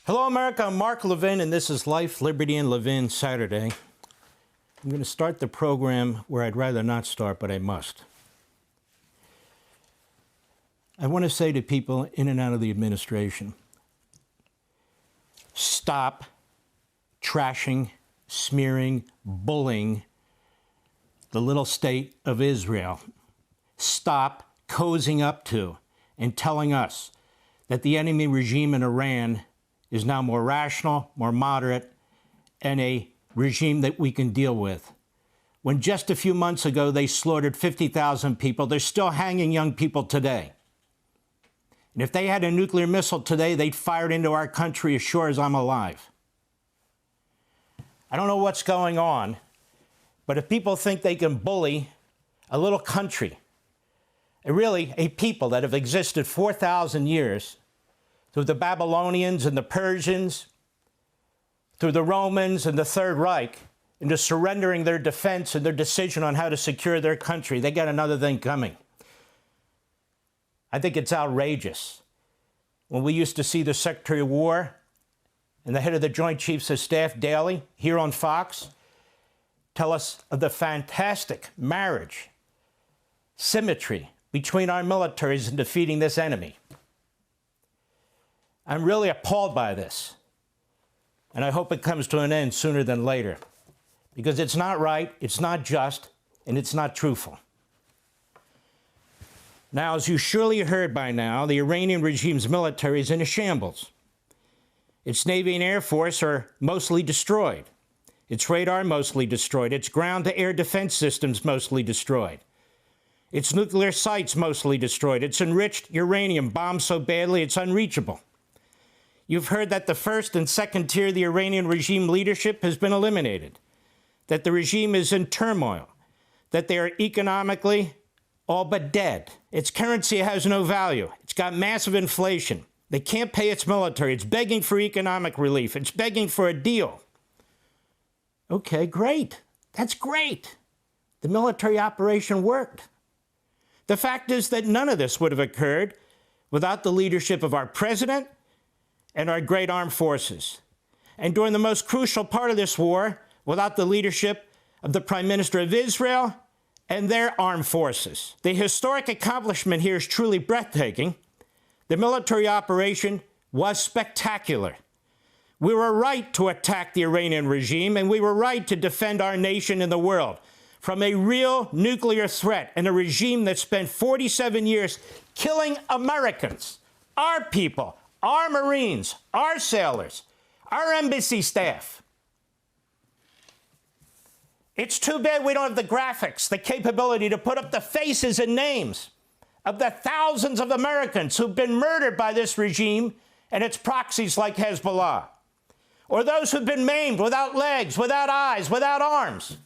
Hello, America. I'm Mark Levin, and this is Life, Liberty, and Levin Saturday. I'm going to start the program where I'd rather not start, but I must. I want to say to people in and out of the administration, stop trashing, smearing, bullying the little state of Israel. Stop cozying up to and telling us that the enemy regime in Iran is now more rational, more moderate, and a regime that we can deal with. When just a few months ago they slaughtered 50,000 people, they're still hanging young people today. And if they had a nuclear missile today, they'd fire it into our country as sure as I'm alive. I don't know what's going on, but if people think they can bully a little country, really a people that have existed 4,000 years, through the Babylonians and the Persians, through the Romans and the Third Reich, into surrendering their defense and their decision on how to secure their country, they got another thing coming. I think it's outrageous. When we used to see the Secretary of War and the head of the Joint Chiefs of Staff daily here on Fox tell us of the fantastic marriage, symmetry between our militaries in defeating this enemy. I'm really appalled by this, and I hope it comes to an end sooner than later, because it's not right, it's not just, and it's not truthful. Now, as you surely heard by now, the Iranian regime's military is in a shambles. Its Navy and Air Force are mostly destroyed. Its radar mostly destroyed. Its ground-to-air defense systems mostly destroyed. Its nuclear sites mostly destroyed. Its enriched uranium bombed so badly it's unreachable. You've heard that the first and second tier of the Iranian regime leadership has been eliminated, that the regime is in turmoil, that they are economically all but dead. Its currency has no value. It's got massive inflation. They can't pay its military. It's begging for economic relief. It's begging for a deal. Okay, great. That's great. The military operation worked. The fact is that none of this would have occurred without the leadership of our president and our great armed forces. And during the most crucial part of this war, without the leadership of the Prime Minister of Israel and their armed forces. The historic accomplishment here is truly breathtaking. The military operation was spectacular. We were right to attack the Iranian regime, and we were right to defend our nation and the world from a real nuclear threat and a regime that spent 47 years killing Americans, our people, our Marines, our sailors, our embassy staff. It's too bad we don't have the graphics, the capability to put up the faces and names of the thousands of Americans who've been murdered by this regime and its proxies like Hezbollah, or those who've been maimed without legs, without eyes, without arms.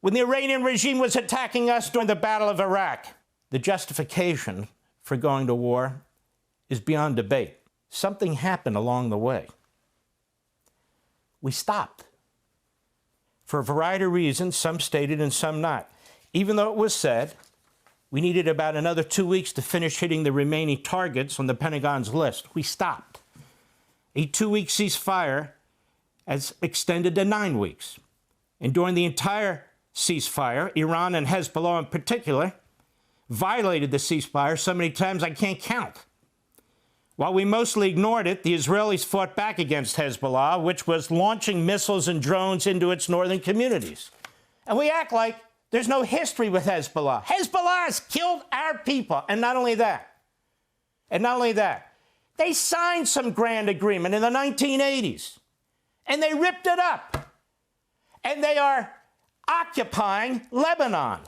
When the Iranian regime was attacking us during the Battle of Iraq, the justification for going to war is beyond debate. Something happened along the way. We stopped. For a variety of reasons, some stated and some not. Even though it was said we needed about another 2 weeks to finish hitting the remaining targets on the Pentagon's list, we stopped. A 2-week ceasefire has extended to 9 weeks. And during the entire ceasefire, Iran and Hezbollah in particular violated the ceasefire so many times I can't count. While we mostly ignored it, the Israelis fought back against Hezbollah, which was launching missiles and drones into its northern communities. And we act like there's no history with Hezbollah. Hezbollah has killed our people. And not only that, they signed some grand agreement in the 1980s, and they ripped it up. And they are occupying Lebanon.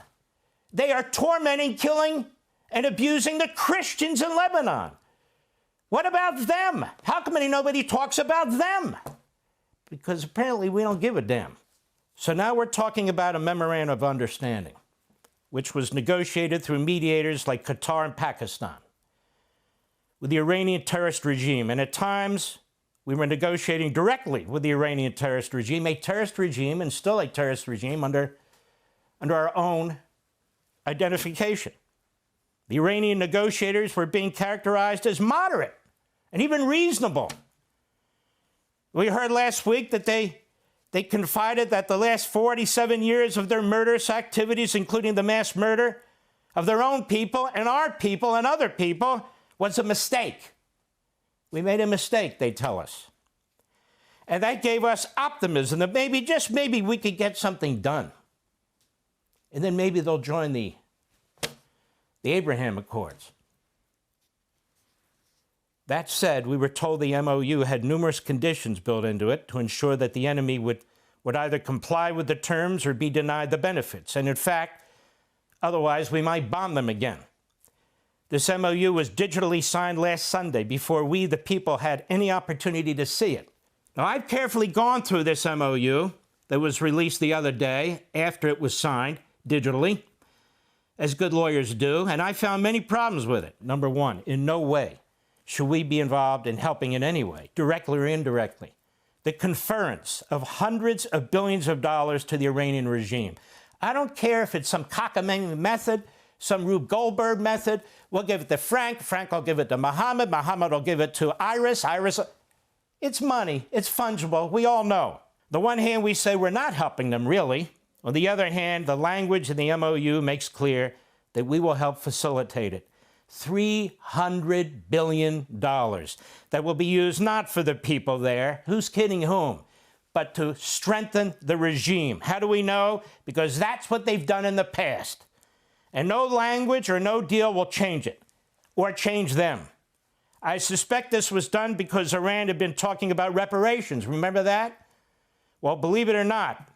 They are tormenting, killing, and abusing the Christians in Lebanon. What about them? How come nobody talks about them? Because apparently we don't give a damn. So now we're talking about a memorandum of understanding, which was negotiated through mediators like Qatar and Pakistan with the Iranian terrorist regime. And at times, we were negotiating directly with the Iranian terrorist regime, a terrorist regime and still a terrorist regime under our own identification. The Iranian negotiators were being characterized as moderate and even reasonable We heard last week that they confided that the last 47 years of their murderous activities, including the mass murder of their own people and our people and other people, was a mistake. We made a mistake, they tell us. And that gave us optimism that maybe, just maybe, we could get something done. And then maybe they'll join the Abraham Accords. That said, we were told the MOU had numerous conditions built into it to ensure that the enemy would either comply with the terms or be denied the benefits. And in fact, otherwise we might bomb them again. This MOU was digitally signed last Sunday before we, the people, had any opportunity to see it. Now, I've carefully gone through this MOU that was released the other day after it was signed digitally, as good lawyers do, and I found many problems with it. Number one, in no way should we be involved in helping in any way, directly or indirectly, the conference of hundreds of billions of dollars to the Iranian regime. I don't care if it's some cockamamie method, some Rube Goldberg method. We'll give it to Frank. Frank will give it to Mohammed. Mohammed will give it to Iris. Iris. It's money. It's fungible. We all know. On the one hand, we say we're not helping them, really. On the other hand, the language in the MOU makes clear that we will help facilitate it. $300 billion that will be used not for the people there, who's kidding whom, but to strengthen the regime. How do we know? Because that's what they've done in the past. And no language or no deal will change it or change them. I suspect this was done because Iran had been talking about reparations. Remember that? Well, believe it or not,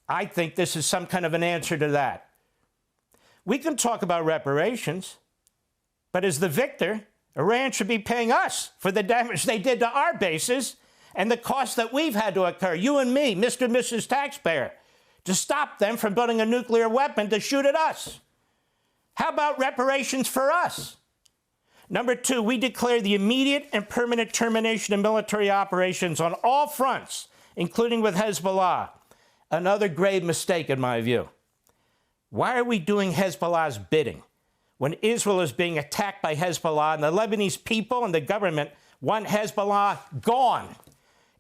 I think this is some kind of an answer to that. We can talk about reparations, but as the victor, Iran should be paying us for the damage they did to our bases and the cost that we've had to incur, you and me, Mr. and Mrs. Taxpayer, to stop them from building a nuclear weapon to shoot at us. How about reparations for us? Number two, we declare the immediate and permanent termination of military operations on all fronts, including with Hezbollah. Another grave mistake, in my view. Why are we doing Hezbollah's bidding when Israel is being attacked by Hezbollah and the Lebanese people and the government want Hezbollah gone?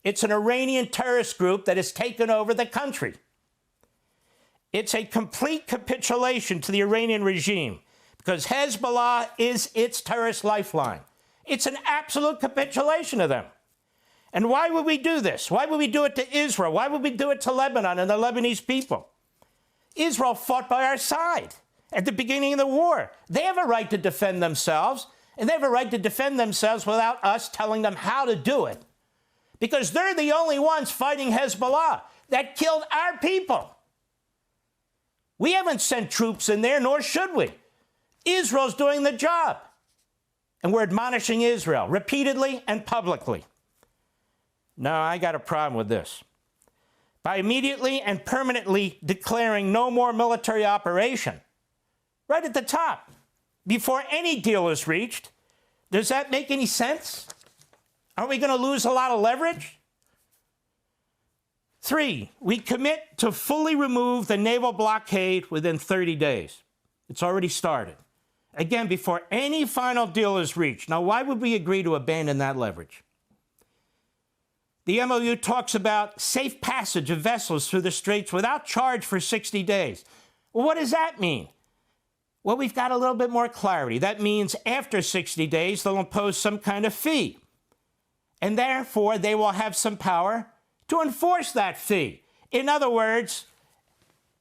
It's an Iranian terrorist group that has taken over the country. It's a complete capitulation to the Iranian regime because Hezbollah is its terrorist lifeline. It's an absolute capitulation of them. And why would we do this? Why would we do it to Israel? Why would we do it to Lebanon and the Lebanese people? Israel fought by our side at the beginning of the war. They have a right to defend themselves, and they have a right to defend themselves without us telling them how to do it. Because they're the only ones fighting Hezbollah that killed our people. We haven't sent troops in there, nor should we. Israel's doing the job. And we're admonishing Israel repeatedly and publicly. Now, I got a problem with this. By immediately and permanently declaring no more military operation, right at the top, before any deal is reached, does that make any sense? Aren't we going to lose a lot of leverage? 3, we commit to fully remove the naval blockade within 30 days. It's already started. Again, before any final deal is reached. Now, why would we agree to abandon that leverage? The MOU talks about safe passage of vessels through the straits without charge for 60 days. Well, what does that mean? Well, we've got a little bit more clarity. That means after 60 days, they'll impose some kind of fee. And therefore, they will have some power to enforce that fee. In other words,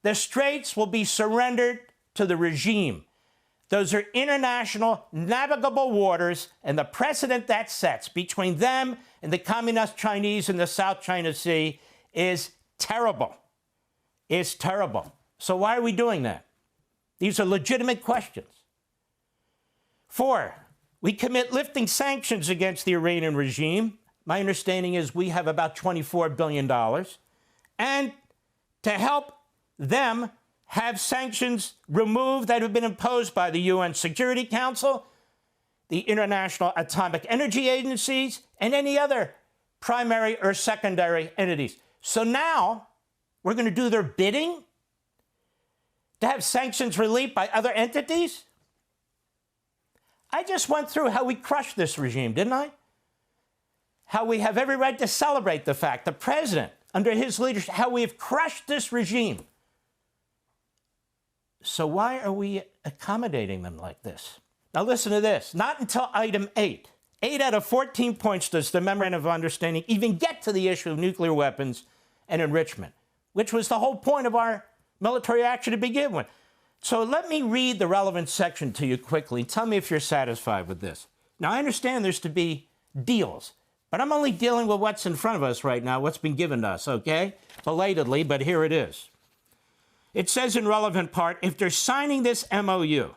the straits will be surrendered to the regime. Those are international navigable waters, and the precedent that sets between them and the communist Chinese in the South China Sea is terrible. It's terrible. So why are we doing that? These are legitimate questions. 4, we commit lifting sanctions against the Iranian regime. My understanding is we have about $24 billion. And to help them have sanctions removed that have been imposed by the UN Security Council, the International Atomic Energy Agencies, and any other primary or secondary entities. So now we're going to do their bidding to have sanctions relieved by other entities? I just went through how we crushed this regime, didn't I? how we have every right to celebrate the fact the president, under his leadership, how we have crushed this regime. So why are we accommodating them like this? Now listen to this. Not until item 8. 8 out of 14 points does the Memorandum of Understanding even get to the issue of nuclear weapons and enrichment, which was the whole point of our military action to begin with. So let me read the relevant section to you quickly. Tell me if you're satisfied with this. Now, I understand there's to be deals, but I'm only dealing with what's in front of us right now, what's been given to us, okay? Belatedly, but here it is. It says in relevant part, if they're signing this MOU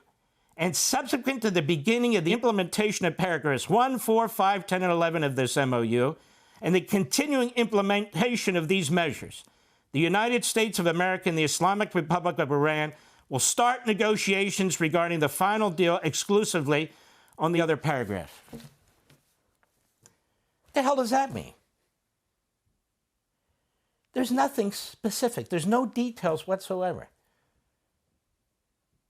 and subsequent to the beginning of the implementation of paragraphs 1, 4, 5, 10, and 11 of this MOU, and the continuing implementation of these measures, the United States of America and the Islamic Republic of Iran will start negotiations regarding the final deal exclusively on the other paragraph. What the hell does that mean? There's nothing specific. There's no details whatsoever.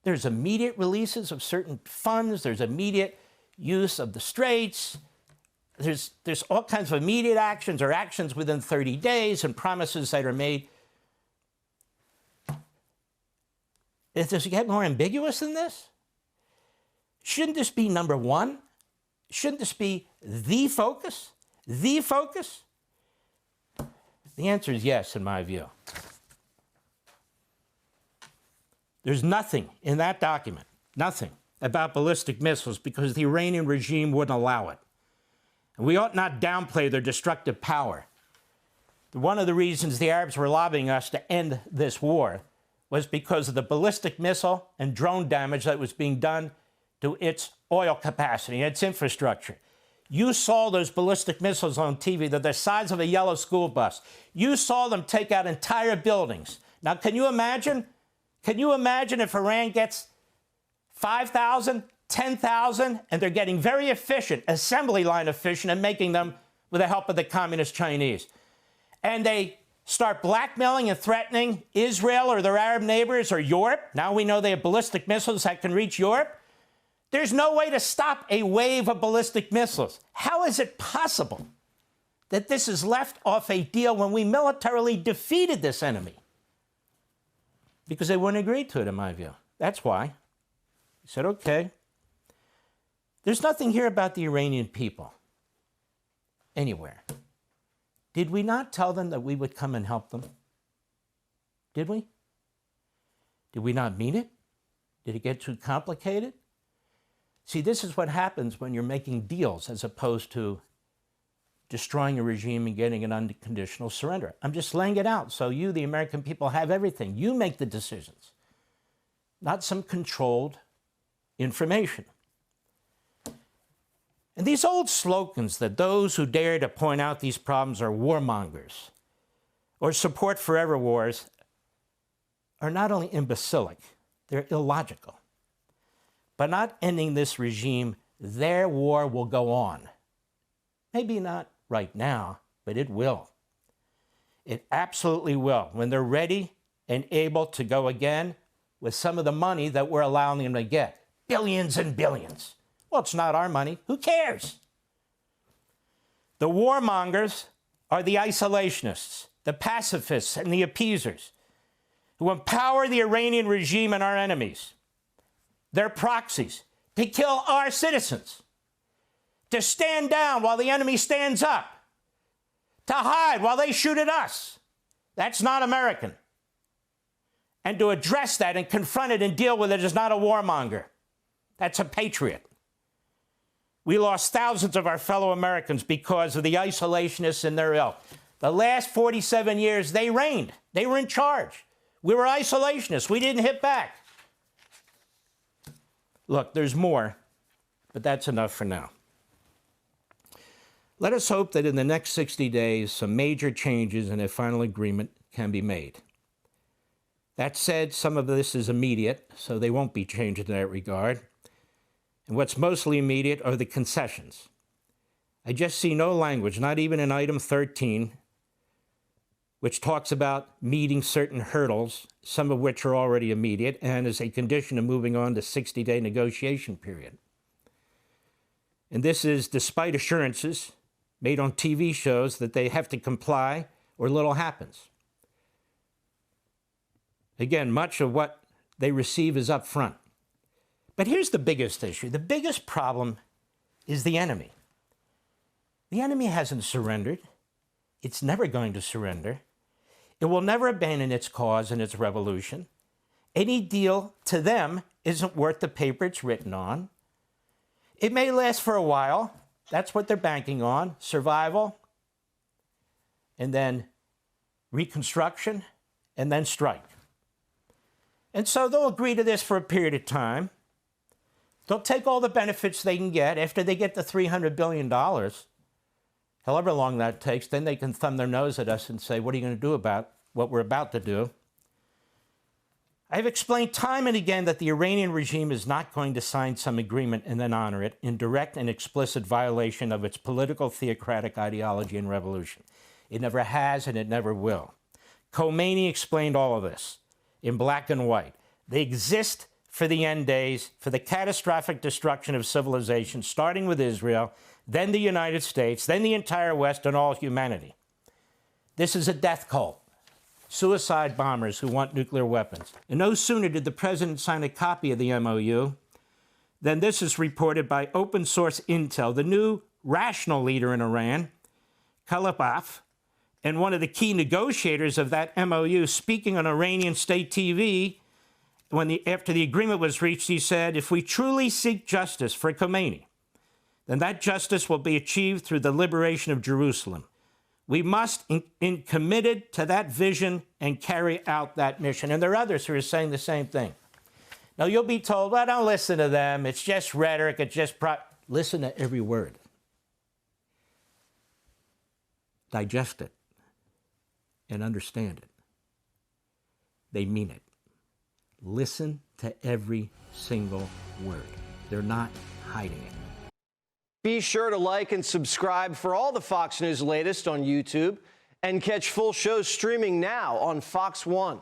There's immediate releases of certain funds. There's immediate use of the straits. There's all kinds of immediate actions or actions within 30 days and promises that are made. Does it get more ambiguous than this? Shouldn't this be number one? Shouldn't this be the focus? The focus? The answer is yes, in my view. There's nothing in that document, nothing about ballistic missiles because the Iranian regime wouldn't allow it. And we ought not downplay their destructive power. One of the reasons the Arabs were lobbying us to end this war was because of the ballistic missile and drone damage that was being done to its oil capacity, its infrastructure. You saw those ballistic missiles on TV. They're the size of a yellow school bus. You saw them take out entire buildings. Now, can you imagine? Can you imagine if Iran gets 5,000, 10,000, and they're getting very efficient, assembly line efficient, and making them with the help of the communist Chinese. And they start blackmailing and threatening Israel or their Arab neighbors or Europe. Now we know they have ballistic missiles that can reach Europe. There's no way to stop a wave of ballistic missiles. How is it possible that this is left off a deal when we militarily defeated this enemy? Because they wouldn't agree to it, in my view. That's why. He said, okay. There's nothing here about the Iranian people. Anywhere. Did we not tell them that we would come and help them? Did we? Did we not mean it? Did it get too complicated? See, this is what happens when you're making deals as opposed to destroying a regime and getting an unconditional surrender. I'm just laying it out so you, the American people, have everything. You make the decisions, not some controlled information. And these old slogans that those who dare to point out these problems are warmongers or support forever wars are not only imbecilic, they're illogical. By not ending this regime, their war will go on. Maybe not right now, but it will. It absolutely will. When they're ready and able to go again with some of the money that we're allowing them to get. Billions and billions. Well, it's not our money. Who cares? The warmongers are the isolationists, the pacifists, and the appeasers who empower the Iranian regime and our enemies. They're proxies to kill our citizens, to stand down while the enemy stands up, to hide while they shoot at us. That's not American. And to address that and confront it and deal with it is not a warmonger. That's a patriot. We lost thousands of our fellow Americans because of the isolationists and their ilk. The last 47 years, they reigned. They were in charge. We were isolationists. We didn't hit back. Look, there's more, but that's enough for now. Let us hope that in the next 60 days, some major changes and a final agreement can be made. That said, some of this is immediate, so they won't be changed in that regard. And what's mostly immediate are the concessions. I just see no language, not even in item 13, which talks about meeting certain hurdles, some of which are already immediate, and as a condition of moving on to 60-day negotiation period. And this is despite assurances made on TV shows that they have to comply or little happens. Again, much of what they receive is up front. But here's the biggest issue. The biggest problem is the enemy. The enemy hasn't surrendered. It's never going to surrender. It will never abandon its cause and its revolution. Any deal to them isn't worth the paper it's written on. It may last for a while. That's what they're banking on, survival, and then reconstruction, and then strike. And so they'll agree to this for a period of time. They'll take all the benefits they can get. After they get the $300 billion, however long that takes, then they can thumb their nose at us and say, what are you going to do about what we're about to do? I've explained time and again that the Iranian regime is not going to sign some agreement and then honor it in direct and explicit violation of its political theocratic ideology and revolution. It never has and it never will. Khomeini explained all of this in black and white. They exist for the end days, for the catastrophic destruction of civilization, starting with Israel, then the United States, then the entire West and all humanity. This is a death cult. Suicide bombers who want nuclear weapons. And no sooner did the president sign a copy of the MOU than this is reported by open source intel. The new rational leader in Iran, Gallup, and one of the key negotiators of that MOU, speaking on Iranian state TV, after the agreement was reached, he said, if we truly seek justice for Khomeini, then that justice will be achieved through the liberation of Jerusalem. We must be committed to that vision and carry out that mission. And there are others who are saying the same thing. Now, you'll be told, well, don't listen to them. It's just rhetoric. It's just listen to every word. Digest it and understand it. They mean it. Listen to every single word. They're not hiding it. Be sure to like and subscribe for all the Fox News latest on YouTube and catch full shows streaming now on Fox One.